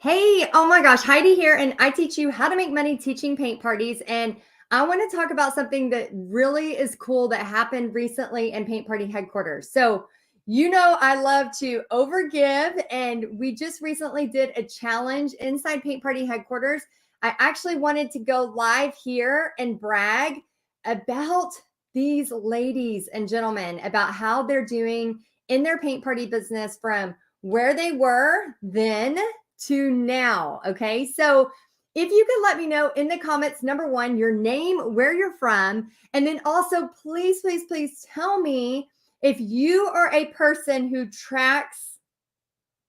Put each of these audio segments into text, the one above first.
Hey, oh my gosh, Heidi here, and I teach you how to make money teaching paint parties. And I want to talk about something that really is cool that happened recently in Paint Party headquarters. So, I love to overgive, and we just recently did a challenge inside Paint Party headquarters. I actually wanted to go live here and brag about these ladies and gentlemen about how they're doing in their paint party business from where they were then to now. Okay. So if you could let me know in the comments, number one, your name, where you're from, and then also please, please, please tell me if you are a person who tracks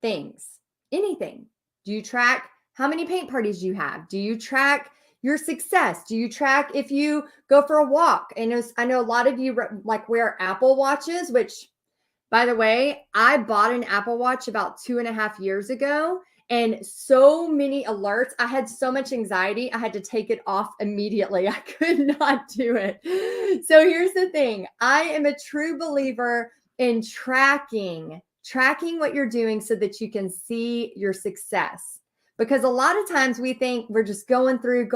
things, anything. Do you track how many paint parties you have? Do you track your success? Do you track if you go for a walk? I know a lot of you like wear Apple watches, which by the way, I bought an Apple Watch about 2.5 years ago, and so many alerts. I had so much anxiety. I had to take it off immediately. I could not do it. So here's the thing. I am a true believer in tracking what you're doing so that you can see your success. Because a lot of times we think we're just going through,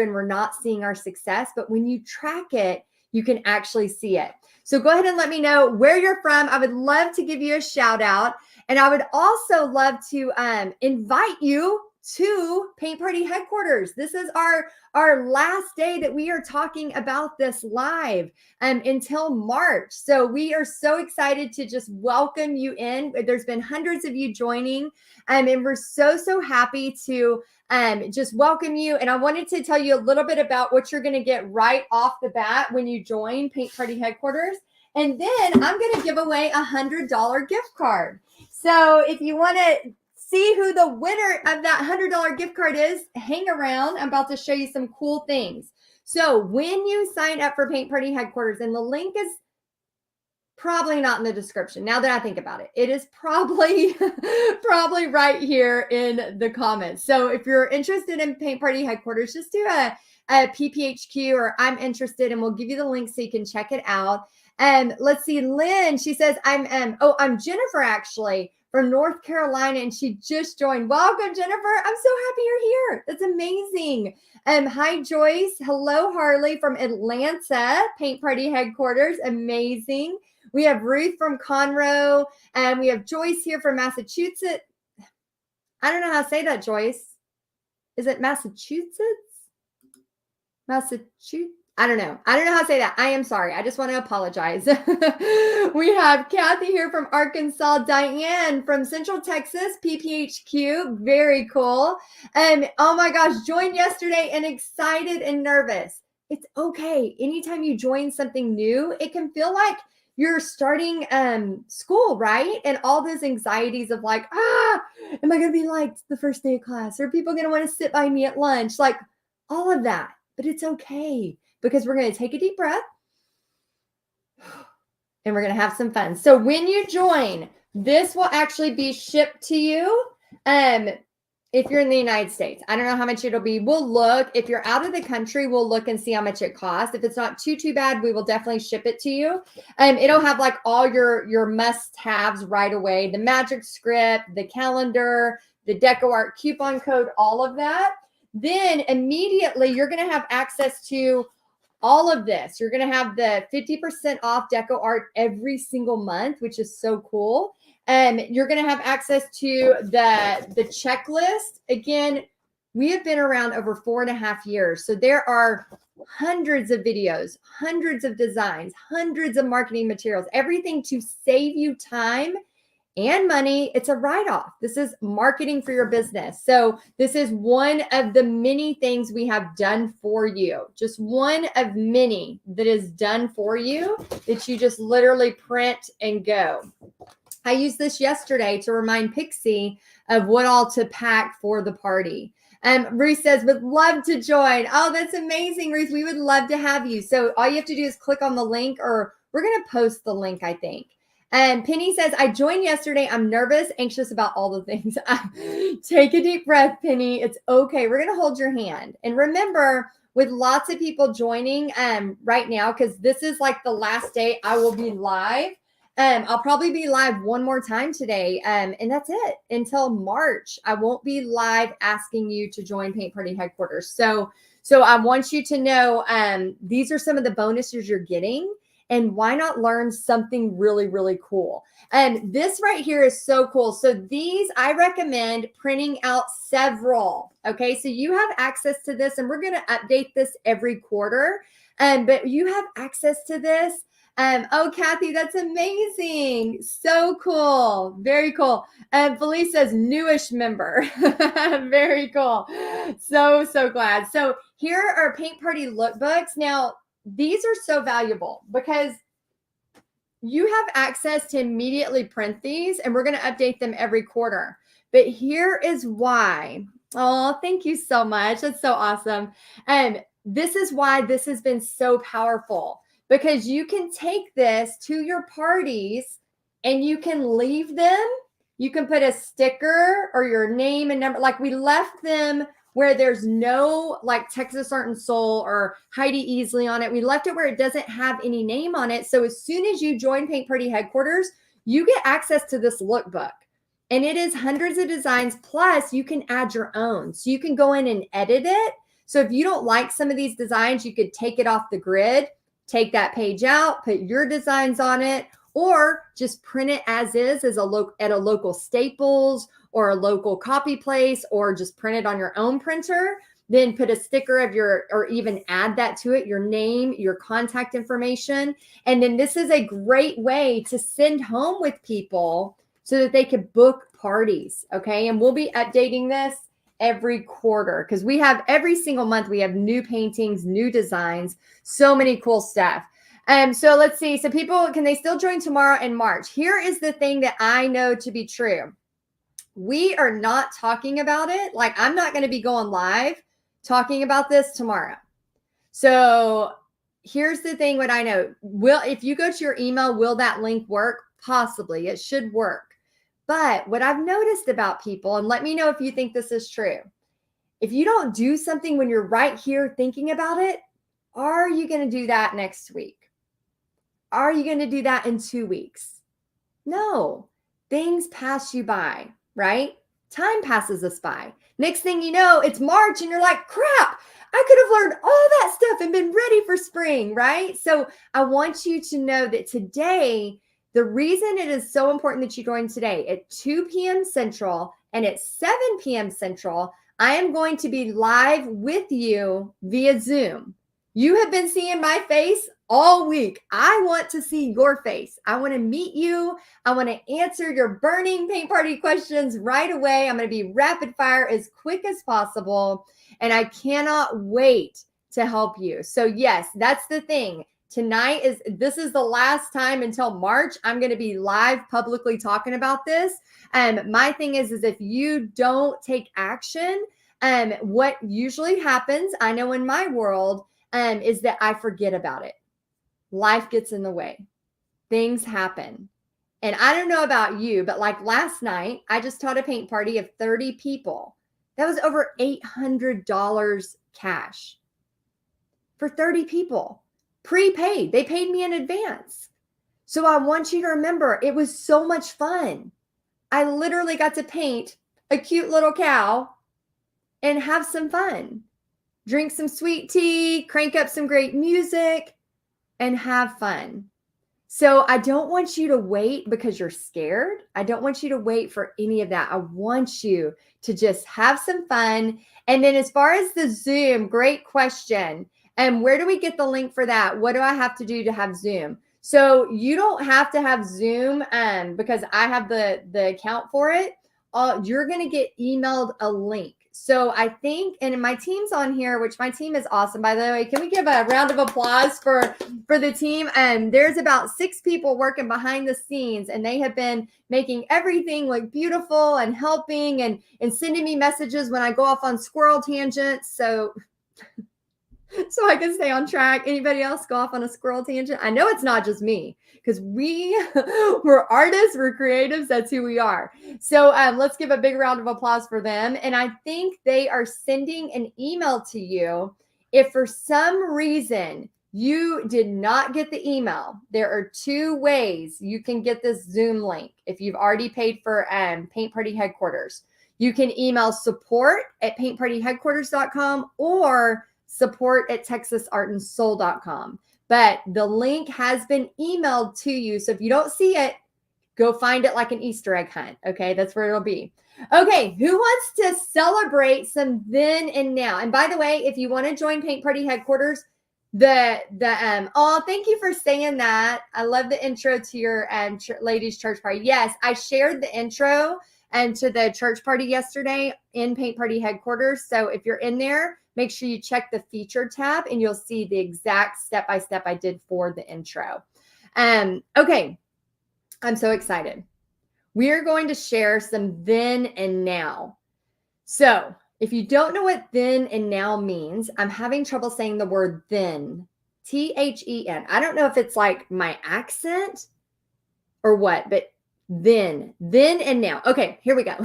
and we're not seeing our success. But when you track it, you can actually see it. So go ahead and let me know where you're from. I would love to give you a shout out. And I would also love to invite you to Paint Party headquarters. This is our last day that we are talking about this live until March. So we are so excited to just welcome you in. There's been hundreds of you joining, and we're so happy to just welcome you. And I wanted to tell you a little bit about what you're going to get right off the bat when you join Paint Party headquarters. And then I'm going to give away $100 gift card. So if you want to see who the winner of that $100 gift card is, hang around. I'm about to show you some cool things. So when you sign up for Paint Party headquarters, and the link is probably not in the description. Now that I think about it, it is probably right here in the comments. So if you're interested in Paint Party headquarters, just do a PPHQ or I'm interested, and we'll give you the link so you can check it out. And let's see, Lynn, she says, I'm Jennifer actually from North Carolina, and she just joined. Welcome, Jennifer. I'm so happy you're here. That's amazing. Hi, Joyce. Hello, Harley from Atlanta, Paint Party headquarters. Amazing. We have Ruth from Conroe, and we have Joyce here from Massachusetts. I don't know how to say that, Joyce. Is it Massachusetts? Massachusetts? I don't know how to say that. I am sorry. I just want to apologize. We have Kathy here from Arkansas, Diane from Central Texas, PPHQ. Very cool. And oh my gosh, joined yesterday and excited and nervous. It's okay. Anytime you join something new, it can feel like you're starting school, right? And all those anxieties of like, am I going to be liked the first day of class? Are people going to want to sit by me at lunch? Like all of that. But it's okay, because we're going to take a deep breath and we're going to have some fun. So when you join, this will actually be shipped to you. If you're in the United States, I don't know how much it'll be. We'll look. If you're out of the country, we'll look and see how much it costs. If it's not too bad, we will definitely ship it to you. It'll have like all your must-haves right away. The magic script, the calendar, the DecoArt coupon code, all of that. Then immediately you're going to have access to all of this. You're going to have the 50% off DecoArt every single month, which is so cool. You're going to have access to the checklist. Again, we have been around over 4.5 years. So there are hundreds of videos, hundreds of designs, hundreds of marketing materials, everything to save you time and money. It's a write-off. This is marketing for your business. So this is one of the many things we have done for you. Just one of many that is done for you that you just literally print and go. I used this yesterday to remind Pixie of what all to pack for the party. Ruth says, would love to join. Oh, that's amazing, Ruth. We would love to have you. So all you have to do is click on the link, or we're going to post the link, I think. And Penny says, I joined yesterday. I'm nervous, anxious about all the things. Take a deep breath, Penny. It's okay. We're going to hold your hand. And remember, with lots of people joining right now, because this is like the last day I will be live. I'll probably be live one more time today. And that's it until March. I won't be live asking you to join Paint Party headquarters. So I want you to know these are some of the bonuses you're getting. And why not learn something really, really cool? And this right here is so cool. So these, I recommend printing out several. Okay, so you have access to this, and we're going to update this every quarter. But you have access to this. Oh, Kathy, that's amazing. So cool. Very cool. Felice says newish member. Very cool. So glad. So here are Paint Party lookbooks. Now, these are so valuable because you have access to immediately print these, and we're going to update them every quarter. But here is why. Oh, thank you so much. That's so awesome. And this is why this has been so powerful, because you can take this to your parties and you can leave them. You can put a sticker or your name and number. Like we left them where there's no like Texas Art and Soul or Heidi Easley on it. We left it where it doesn't have any name on it. So as soon as you join Paint Party headquarters, you get access to this lookbook. And it is hundreds of designs, plus you can add your own. So you can go in and edit it. So if you don't like some of these designs, you could take it off the grid, take that page out, put your designs on it, or just print it as is at a local Staples or a local copy place, or just print it on your own printer. Then put a sticker of or even add that to it, your name, your contact information. And then this is a great way to send home with people so that they could book parties. Okay. And we'll be updating this every quarter because we have every single month, we have new paintings, new designs, so many cool stuff. So let's see. So people, can they still join tomorrow in March? Here is the thing that I know to be true. We are not talking about it. Like I'm not going to be going live talking about this tomorrow. So here's the thing. What I know, if you go to your email, will that link work? Possibly. It should work. But what I've noticed about people, and let me know if you think this is true. If you don't do something when you're right here thinking about it, are you going to do that next week? Are you going to do that in 2 weeks? No. Things pass you by, right? Time passes us by. Next thing you know, it's March and you're like, crap, I could have learned all that stuff and been ready for spring, right? So I want you to know that today, the reason it is so important that you join today at 2 p.m. Central and at 7 p.m. Central, I am going to be live with you via Zoom. You have been seeing my face all week. I want to see your face. I want to meet you. I want to answer your burning Paint Party questions right away. I'm going to be rapid fire as quick as possible. And I cannot wait to help you. So yes, that's the thing. This is the last time until March. I'm going to be live publicly talking about this. My thing is if you don't take action, what usually happens, I know in my world, is that I forget about it. Life gets in the way. Things happen. And I don't know about you, but like last night, I just taught a paint party of 30 people. That was over $800 cash for 30 people. Prepaid. They paid me in advance. So I want you to remember, it was so much fun. I literally got to paint a cute little cow and have some fun. Drink some sweet tea, crank up some great music, and have fun. So I don't want you to wait because you're scared. I don't want you to wait for any of that. I want you to just have some fun. And then as far as the Zoom, great question. And where do we get the link for that? What do I have to do to have Zoom? So you don't have to have Zoom because I have the account for it. You're going to get emailed a link. So I think, and my team's on here, which my team is awesome, by the way. Can we give a round of applause for the team? There's about 6 people working behind the scenes, and they have been making everything look beautiful and helping and sending me messages when I go off on squirrel tangents. So I can stay on track. Anybody else go off on a squirrel tangent? I know it's not just me because we're artists, we're creatives. That's who we are. So let's give a big round of applause for them. And I think they are sending an email to you. If for some reason you did not get the email, there are 2 ways you can get this Zoom link. If you've already paid for Paint Party Headquarters, you can email support@paintpartyheadquarters.com or support@texasartandsoul.com. But the link has been emailed to you. So if you don't see it, go find it like an Easter egg hunt. Okay, that's where it'll be. Okay, who wants to celebrate some then and now? And by the way, if you want to join Paint Party Headquarters, thank you for saying that. I love the intro to your ladies church party. Yes, I shared the intro to the church party yesterday in Paint Party Headquarters. So if you're in there, make sure you check the feature tab and you'll see the exact step-by-step I did for the intro. Okay, I'm so excited. We are going to share some then and now. So if you don't know what then and now means, I'm having trouble saying the word then, T-H-E-N. I don't know if it's like my accent or what, but then and now. Okay, here we go.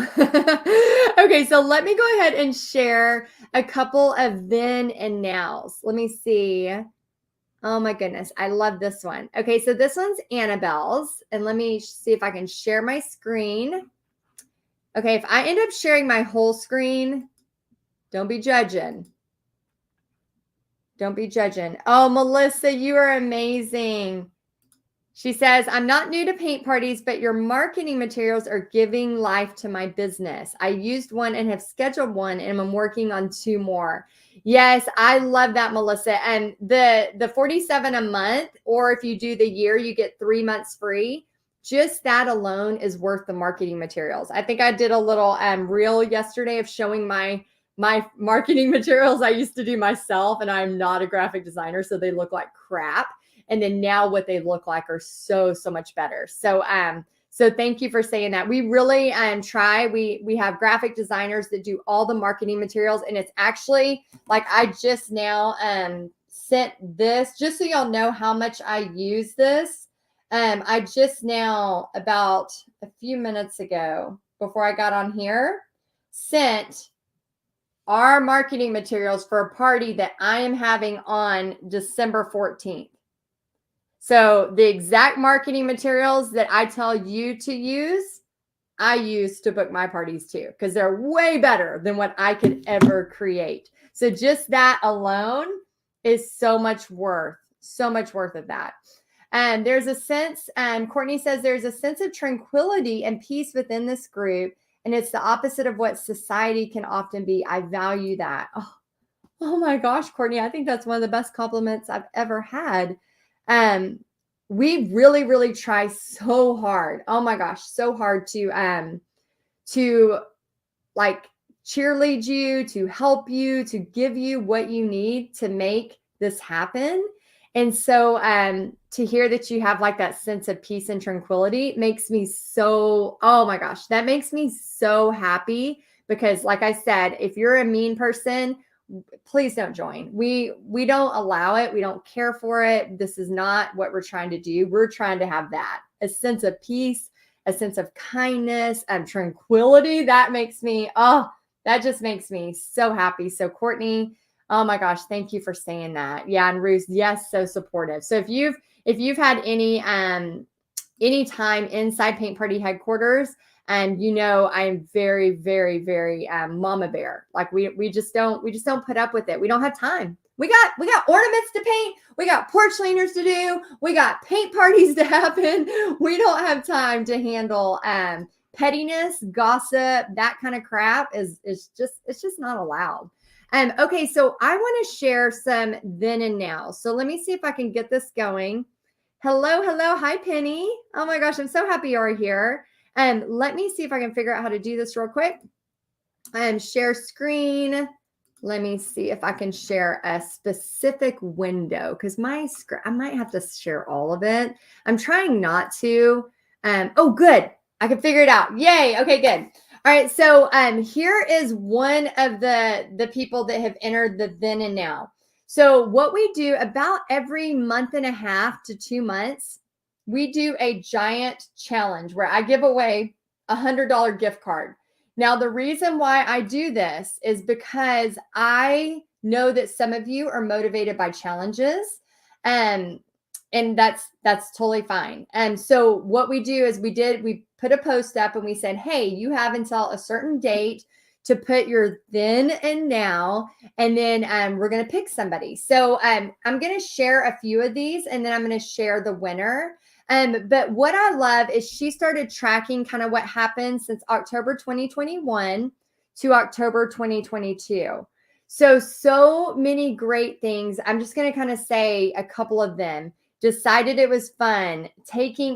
Okay, so let me go ahead and share a couple of then and nows. Let me see. Oh my goodness, I love this one. Okay, so this one's Annabelle's, and let me see if I can share my screen. Okay, if I end up sharing my whole screen, don't be judging. Don't be judging. Oh, Melissa, you are amazing. She says, I'm not new to paint parties, but your marketing materials are giving life to my business. I used one and have scheduled one, and I'm working on 2 more. Yes, I love that, Melissa. And the $47 a month, or if you do the year, you get 3 months free. Just that alone is worth the marketing materials. I think I did a little reel yesterday of showing my marketing materials I used to do myself, and I'm not a graphic designer, so they look like crap. And then now what they look like are so much better. So thank you for saying that. We really try. We have graphic designers that do all the marketing materials, and it's actually like I just now sent this just so y'all know how much I use this. I just now, about a few minutes ago, before I got on here, sent our marketing materials for a party that I am having on December 14th. So the exact marketing materials that I tell you to use, I use to book my parties too, because they're way better than what I could ever create. So just that alone is so much worth of that. And there's a sense, Courtney says there's a sense of tranquility and peace within this group. And it's the opposite of what society can often be. I value that. Oh my gosh, Courtney, I think that's one of the best compliments I've ever had. We really try so hard. Oh my gosh, so hard to like cheerlead you, to help you, to give you what you need to make this happen. And so to hear that you have like that sense of peace and tranquility makes me so, oh my gosh, that makes me so happy, because like I said, if you're a mean person, please don't join. We don't allow it. We don't care for it. This is not what we're trying to do. We're trying to have that, a sense of peace, a sense of kindness and tranquility. That just makes me so happy. So Courtney, oh my gosh, thank you for saying that. Yeah. And Ruth, yes, so supportive. So if you've had any time inside Paint Party Headquarters, and I'm very mama bear. Like we just don't put up with it. We don't have time. We got ornaments to paint. We got porch leaners to do. We got paint parties to happen. We don't have time to handle pettiness, gossip, that kind of crap is just not allowed. Okay, so I want to share some then and now. So let me see if I can get this going. Hello. Hi, Penny. Oh my gosh, I'm so happy you're here. Let me see if I can figure out how to do this real quick. Share screen. Let me see if I can share a specific window, because I might have to share all of it. I'm trying not to. Oh, good. I can figure it out. Yay. Okay, good. All right. So here is one of the people that have entered the then and now. So what we do about every month and a half to 2 months, we do a giant challenge where I give away a $100 gift card. Now, the reason why I do this is because I know that some of you are motivated by challenges. And that's totally fine. And so what we do is we put a post up and we said, hey, you have until a certain date to put your then and now, and then we're going to pick somebody. So I'm going to share a few of these, and then I'm going to share the winner. But what I love is she started tracking kind of what happened since October 2021 to October 2022. So many great things. I'm just going to kind of say a couple of them. Decided it was fun.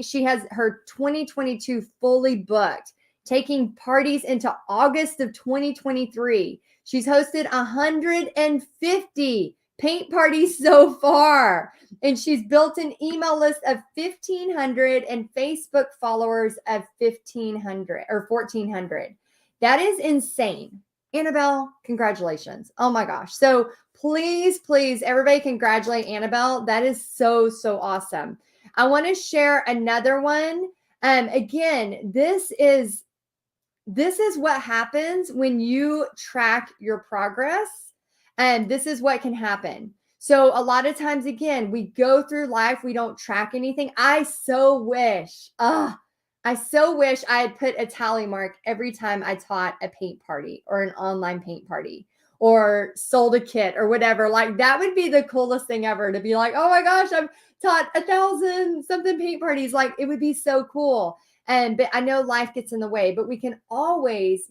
She has her 2022 fully booked, taking parties into August of 2023. She's hosted 150 paint parties so far. And she's built an email list of 1,500 and Facebook followers of 1,500 or 1,400. That is insane. Annabelle, congratulations. Oh my gosh. So please, everybody congratulate Annabelle. That is so awesome. I want to share another one. Again, this is what happens when you track your progress. And this is what can happen. So a lot of times, again, we go through life, we don't track anything. I so wish I had put a tally mark every time I taught a paint party or an online paint party or sold a kit or whatever. Like that would be the coolest thing ever, to be like, oh my gosh, I've taught 1,000 something paint parties. Like it would be so cool. But I know life gets in the way, but we can always,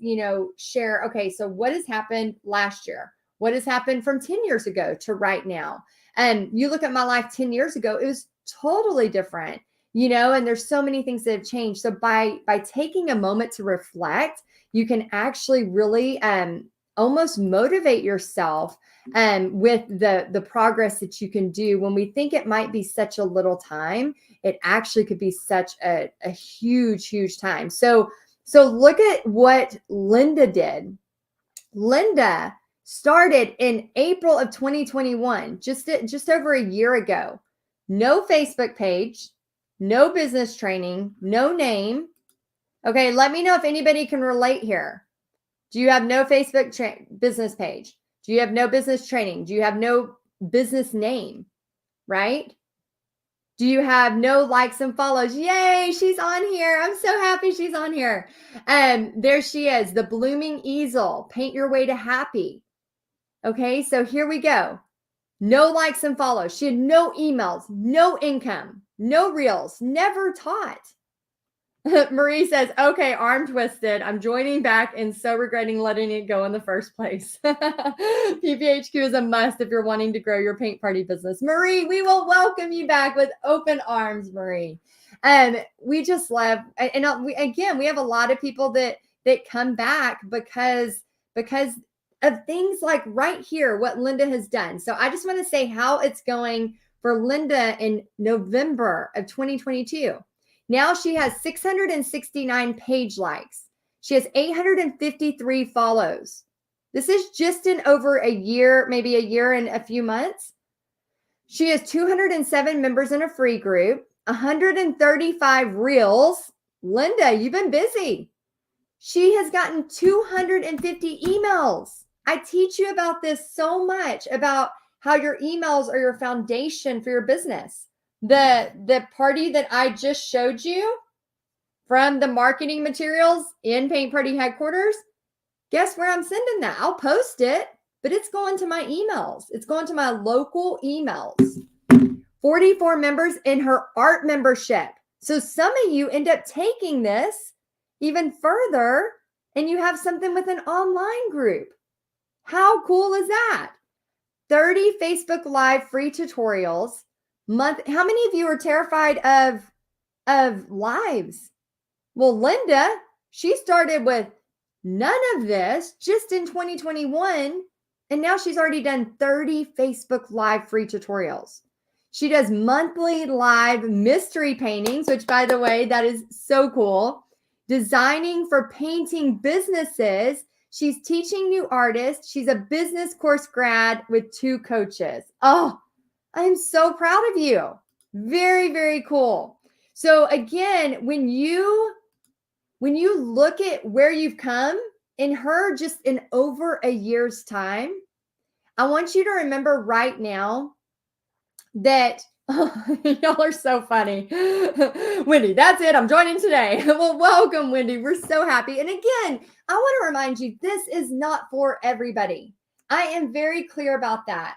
share, okay, so what has happened last year? What has happened from 10 years ago to right now? And you look at my life 10 years ago, it was totally different, and there's so many things that have changed. So by taking a moment to reflect, you can actually really almost motivate yourself with the progress that you can do. When we think it might be such a little time, it actually could be such a huge time. So look at what Linda did. Linda started in April of 2021, just over a year ago. No Facebook page, no business training, no name. Okay, let me know if anybody can relate here. Do you have no Facebook business page? Do you have no business training? Do you have no business name? Right? Do you have no likes and follows? Yay, she's on here. I'm so happy she's on here. There she is, the blooming easel. Paint your way to happy. Okay, so here we go. No likes and follows. She had no emails, no income, no reels, never taught. Marie says, okay, arm twisted. I'm joining back and so regretting letting it go in the first place. PPHQ is a must if you're wanting to grow your paint party business. Marie, we will welcome you back with open arms, Marie. We just love, and we have a lot of people that come back because of things like right here, what Linda has done. So I just want to say how it's going for Linda in November of 2022. Now she has 669 page likes. She has 853 follows. This is just in over a year, maybe a year and a few months. She has 207 members in a free group, 135 reels. Linda, you've been busy. She has gotten 250 emails. I teach you about this so much, about how your emails are your foundation for your business. The party that I just showed you from the marketing materials in Paint Party Headquarters, guess where I'm sending that? I'll post it, but it's going to my emails. It's going to my local emails. 44 members in her art membership. So some of you end up taking this even further and you have something with an online group. How cool is that? 30 Facebook Live free tutorials. How many of you are terrified of lives? Well, Linda, she started with none of this just in 2021, and now she's already done 30 Facebook Live free tutorials. She does monthly live mystery paintings, which, by the way, that is so cool. Designing for painting businesses. She's teaching new artists. She's a business course grad with 2 coaches. Oh, I'm so proud of you. Very, very cool. So again, when you look at where you've come in her just in over a year's time, I want you to remember right now that y'all are so funny. Wendy, that's it. I'm joining today. Well, welcome, Wendy. We're so happy. And again, I want to remind you, this is not for everybody. I am very clear about that.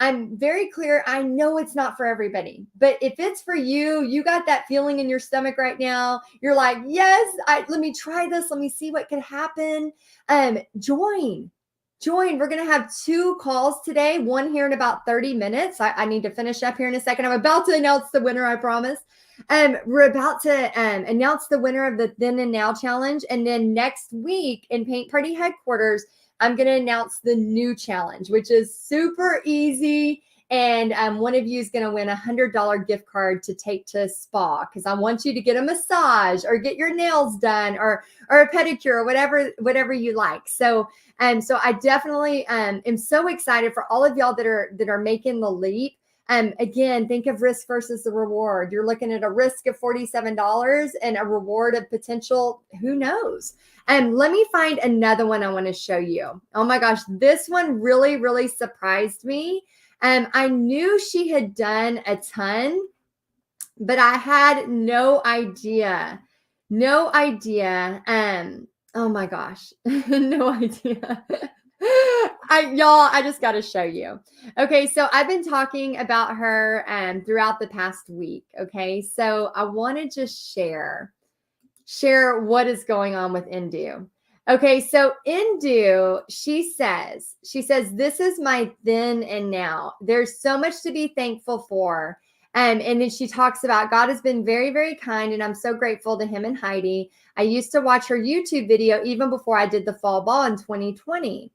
I'm very clear. I know it's not for everybody, but if it's for you, you got that feeling in your stomach right now. You're like, yes, let me try this. Let me see what could happen. Join. We're going to have 2 calls today, one here in about 30 minutes. I need to finish up here in a second. I'm about to announce the winner, I promise. We're about to announce the winner of the Then and Now challenge. And then next week in Paint Party headquarters, I'm going to announce the new challenge, which is super easy. And one of you is going to win $100 gift card to take to a spa, because I want you to get a massage or get your nails done or a pedicure or whatever you like. So I definitely am so excited for all of y'all that are making the leap. Again, think of risk versus the reward. You're looking at a risk of $47 and a reward of potential, who knows? Let me find another one I want to show you. Oh my gosh, this one really, really surprised me. I knew she had done a ton, but I had no idea. Oh my gosh, no idea. I just got to show you. Okay, so I've been talking about her throughout the past week. Okay, so I want to just share what is going on with Indu. Okay, so Indu, she says, this is my then and now. There's so much to be thankful for. And then she talks about God has been very, very kind, and I'm so grateful to him and Heidi. I used to watch her YouTube video even before I did the fall ball in 2020.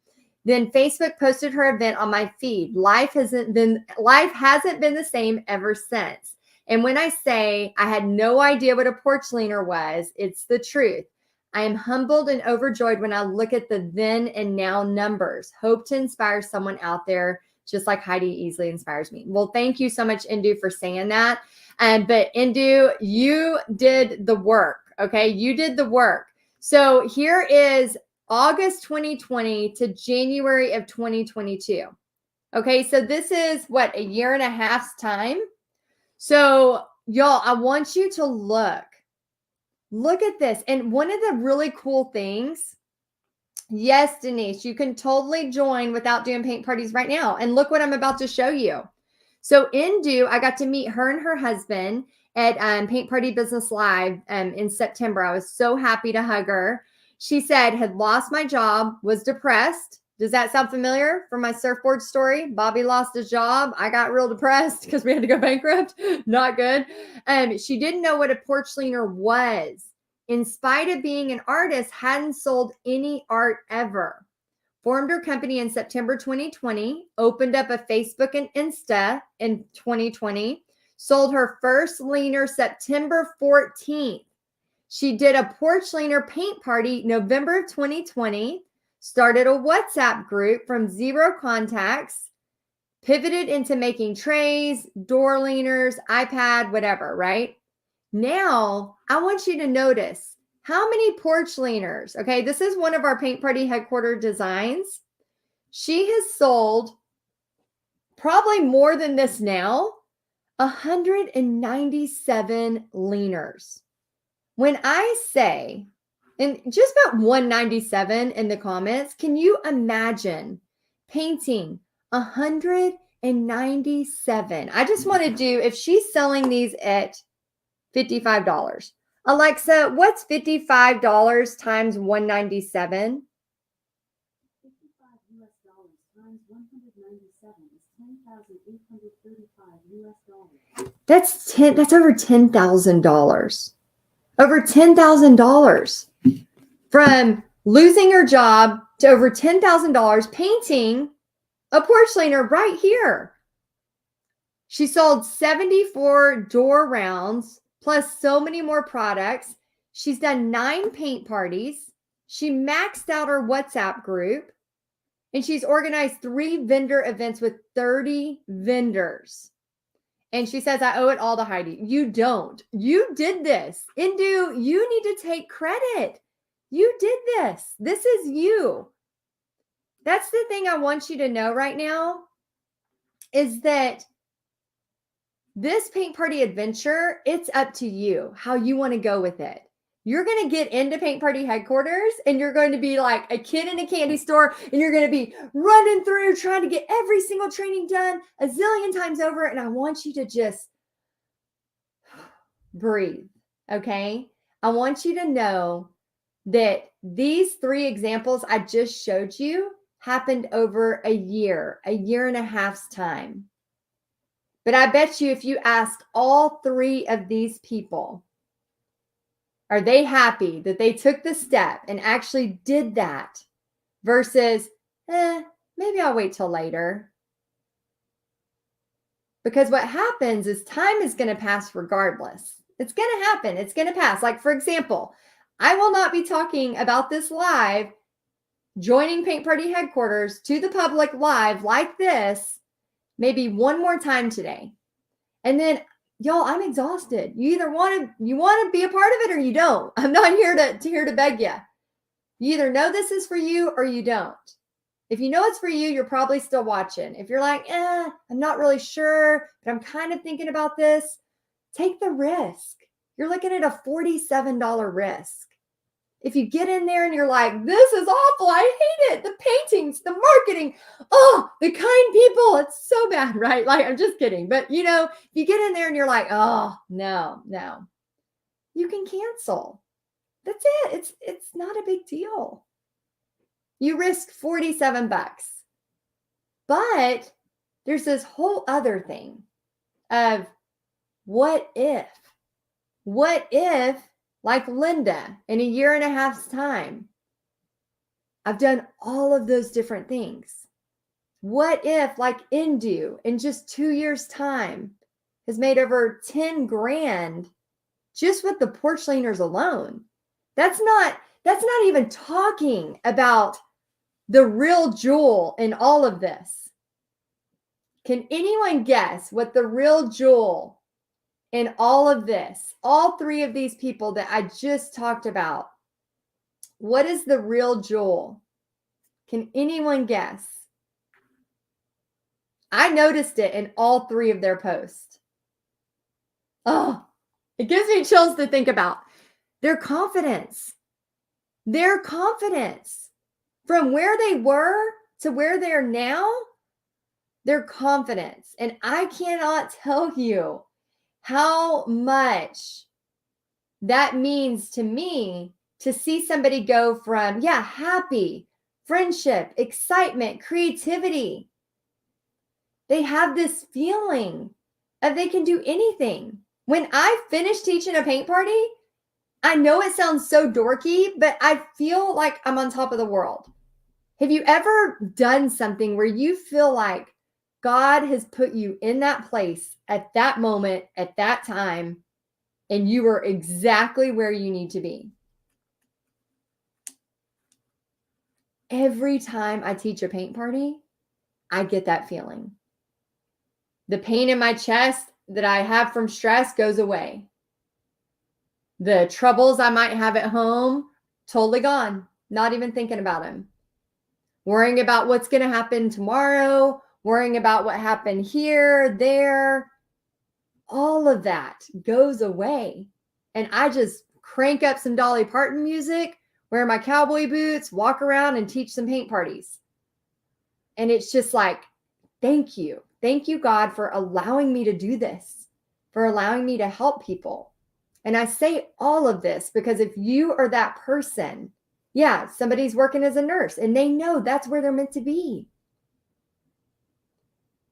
Then Facebook posted her event on my feed. Life hasn't been the same ever since. And when I say I had no idea what a porch leaner was, it's the truth. I am humbled and overjoyed when I look at the then and now numbers. Hope to inspire someone out there, just like Heidi easily inspires me. Well, thank you so much, Indu, for saying that. But Indu, you did the work. Okay, you did the work. So here is August 2020 to January of 2022. Okay, so this is what, a year and a half's time. So y'all, I want you to look at this. And one of the really cool things, yes, Denise, you can totally join without doing paint parties right now. And look what I'm about to show you. So Indu, I got to meet her and her husband at Paint Party Business Live in September. I was so happy to hug her. She said, had lost my job, was depressed. Does that sound familiar from my surfboard story? Bobby lost his job. I got real depressed because we had to go bankrupt. Not good. She didn't know what a porch leaner was. In spite of being an artist, hadn't sold any art ever. Formed her company in September 2020, opened up a Facebook and Insta in 2020, sold her first leaner September 14th. She did a porch leaner paint party November of 2020, started a WhatsApp group from 0 contacts, pivoted into making trays, door leaners, iPad, whatever, right? Now, I want you to notice how many porch leaners, okay, this is one of our Paint Party headquarter designs. She has sold probably more than this now, 197 leaners. When I say, and just about 197 in the comments, can you imagine painting 197? I just want to do, if she's selling these at $55. Alexa, what's $55 times 197? $55 times 197 is $10,835. That's over $10,000. Over $10,000. From losing her job to over $10,000 painting a porch leaner right here. She sold 74 door rounds plus so many more products. She's done 9 paint parties. She maxed out her WhatsApp group, and she's organized 3 vendor events with 30 vendors. And she says, I owe it all to Heidi. You don't. You did this. Indu, you need to take credit. You did this. This is you. That's the thing I want you to know right now, is that This paint party adventure, it's up to you how you want to go with it. You're going to get into paint party headquarters and you're going to be like a kid in a candy store and you're going to be running through trying to get every single training done a zillion times over. And I want you to just breathe. Okay. I want you to know that these 3 examples I just showed you happened over a year and a half's time. But I bet you if you asked all 3 of these people, are they happy that they took the step and actually did that versus, maybe I'll wait till later? Because what happens is time is going to pass regardless. It's going to happen. It's going to pass. Like, for example, I will not be talking about this live, joining Paint Party headquarters to the public live like this, maybe one more time today. And then, y'all, I'm exhausted. You either want to be a part of it or you don't. I'm not here to beg you. You either know this is for you or you don't. If you know it's for you, you're probably still watching. If you're like, I'm not really sure, but I'm kind of thinking about this, take the risk. You're looking at a $47 risk. If you get in there and you're like, this is awful, I hate it, the paintings, the marketing, the kind people, it's so bad, right? Like, I'm just kidding. But, if you get in there and you're like, oh, no, you can cancel. That's it. It's not a big deal. You risk $47. But there's this whole other thing of what if? What if, like Linda, in a year and a half's time, I've done all of those different things? What if, like Indu, in just 2 years' time, has made over 10 grand just with the porch leaners alone? That's not even talking about the real jewel in all of this. Can anyone guess what the real jewel in all of this, all 3 of these people that I just talked about, what is the real jewel? Can anyone guess? I noticed it in all 3 of their posts. Oh, it gives me chills to think about. Their confidence. Their confidence. From where they were to where they are now, their confidence. And I cannot tell you how much that means to me to see somebody go from, happy, friendship, excitement, creativity. They have this feeling of they can do anything. When I finish teaching a paint party, I know it sounds so dorky, but I feel like I'm on top of the world. Have you ever done something where you feel like God has put you in that place at that moment, at that time, and you are exactly where you need to be? Every time I teach a paint party, I get that feeling. The pain in my chest that I have from stress goes away. The troubles I might have at home, totally gone. Not even thinking about them. Worrying about what's going to happen tomorrow, worrying about what happened here, there, all of that goes away. And I just crank up some Dolly Parton music, wear my cowboy boots, walk around and teach some paint parties. And it's just like, thank you. Thank you, God, for allowing me to do this, for allowing me to help people. And I say all of this because if you are that person, somebody's working as a nurse and they know that's where they're meant to be.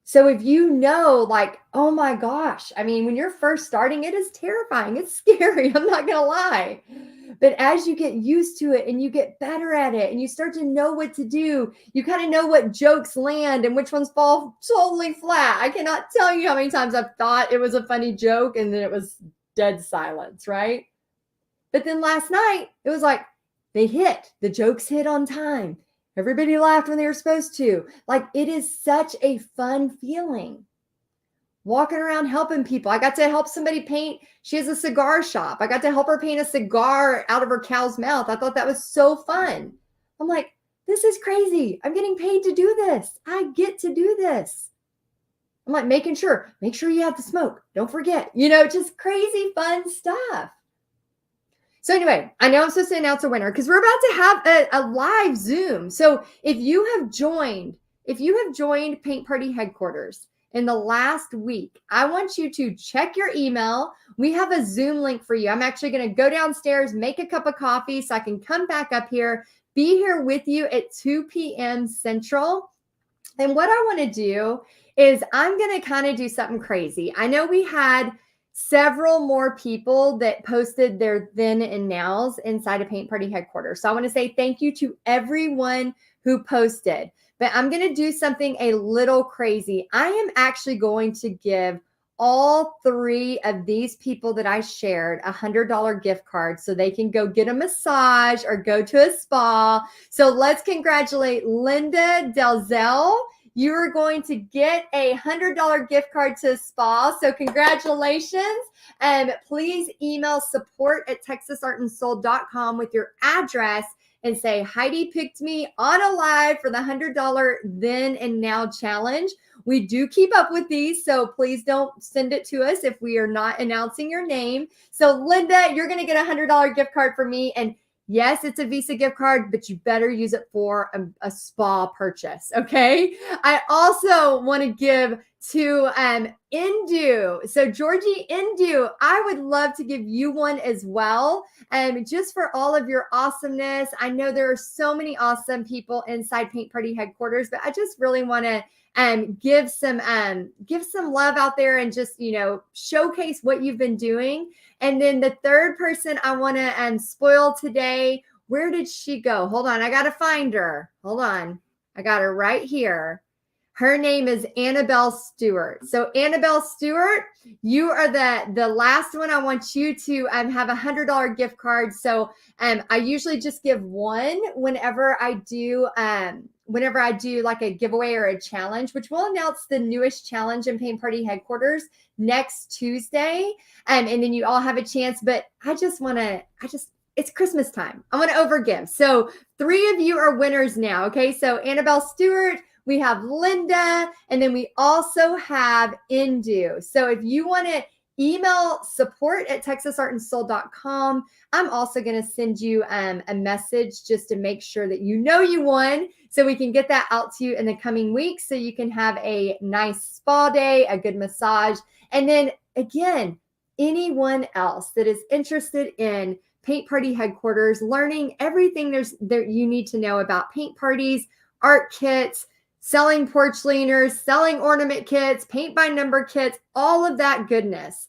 So if you know, like, oh my gosh, I mean, when you're first starting, it is terrifying. It's scary. I'm not going to lie. But as you get used to it and you get better at it and you start to know what to do, you kind of know what jokes land and which ones fall totally flat. I cannot tell you how many times I've thought it was a funny joke and then it was dead silence, right? But then last night, it was like, they hit. The jokes hit on time. Everybody laughed when they were supposed to. Like, it is such a fun feeling. Walking around helping people. I got to help somebody paint. She has a cigar shop. I got to help her paint a cigar out of her cow's mouth. I thought that was so fun. I'm like, this is crazy. I'm getting paid to do this. I get to do this. I'm like make sure you have the smoke. Don't forget, just crazy fun stuff. So anyway, I know I'm supposed to announce a winner because we're about to have a live Zoom. So if you have joined Paint Party Headquarters in the last week, I want you to check your email. We have a Zoom link for you. I'm actually going to go downstairs, make a cup of coffee so I can come back up here, be here with you at 2 p.m. Central. And what I want to do is I'm going to kind of do something crazy. I know we had several more people that posted their then and nows inside of Paint Party Headquarters. So I want to say thank you to everyone who posted. But I'm going to do something a little crazy. I am actually going to give all 3 of these people that I shared $100 gift cards so they can go get a massage or go to a spa. So let's congratulate Linda Delzell. You are going to get a $100 gift card to a spa. So congratulations. And please email support@texasartandsoul.com with your address and say, Heidi picked me on a live for the $100 then and now challenge. We do keep up with these, so please don't send it to us if we are not announcing your name. So Linda, you're going to get a $100 gift card from me. And yes, it's a Visa gift card, but you better use it for a spa purchase, okay? I also want to give to Indu. So Georgie Indu, I would love to give you one as well. Just for all of your awesomeness. I know there are so many awesome people inside Paint Party Headquarters, but I just really want to give some love out there and just, showcase what you've been doing. And then the third person I want to spoil today, where did she go? Hold on. I got to find her. Hold on. I got her right here. Her name is Annabelle Stewart. So Annabelle Stewart, you are the last one. I want you to have a $100 gift card. So I usually just give one whenever I do like a giveaway or a challenge, which we'll announce the newest challenge in Paint Party Headquarters next Tuesday. And then you all have a chance, but it's Christmas time. I want to overgive. So 3 of you are winners now. Okay. So Annabelle Stewart, we have Linda, and then we also have Indu. So if you want to email support@texasartandsoul.com, I'm also going to send you a message just to make sure that you won, so we can get that out to you in the coming weeks so you can have a nice spa day, a good massage. And then again, anyone else that is interested in Paint Party Headquarters, learning everything there you need to know about paint parties, art kits, selling porch leaners, selling ornament kits, paint by number kits, all of that goodness.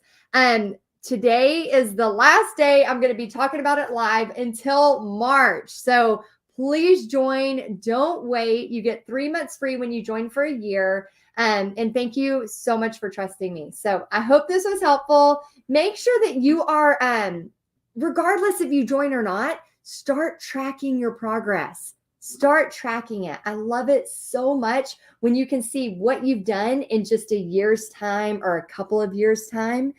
Today is the last day I'm going to be talking about it live until March. So please join. Don't wait. You get 3 months free when you join for a year. And thank you so much for trusting me. So I hope this was helpful. Make sure that you are, regardless if you join or not, start tracking your progress. Start tracking it. I love it so much when you can see what you've done in just a year's time or a couple of years' time.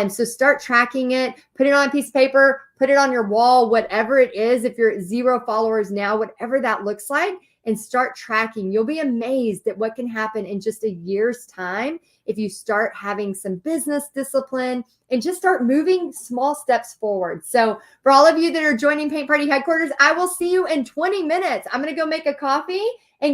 So start tracking it, put it on a piece of paper, put it on your wall, whatever it is. If you're at 0 followers now, whatever that looks like, and start tracking. You'll be amazed at what can happen in just a year's time if you start having some business discipline and just start moving small steps forward. So for all of you that are joining Paint Party Headquarters, I will see you in 20 minutes. I'm going to go make a coffee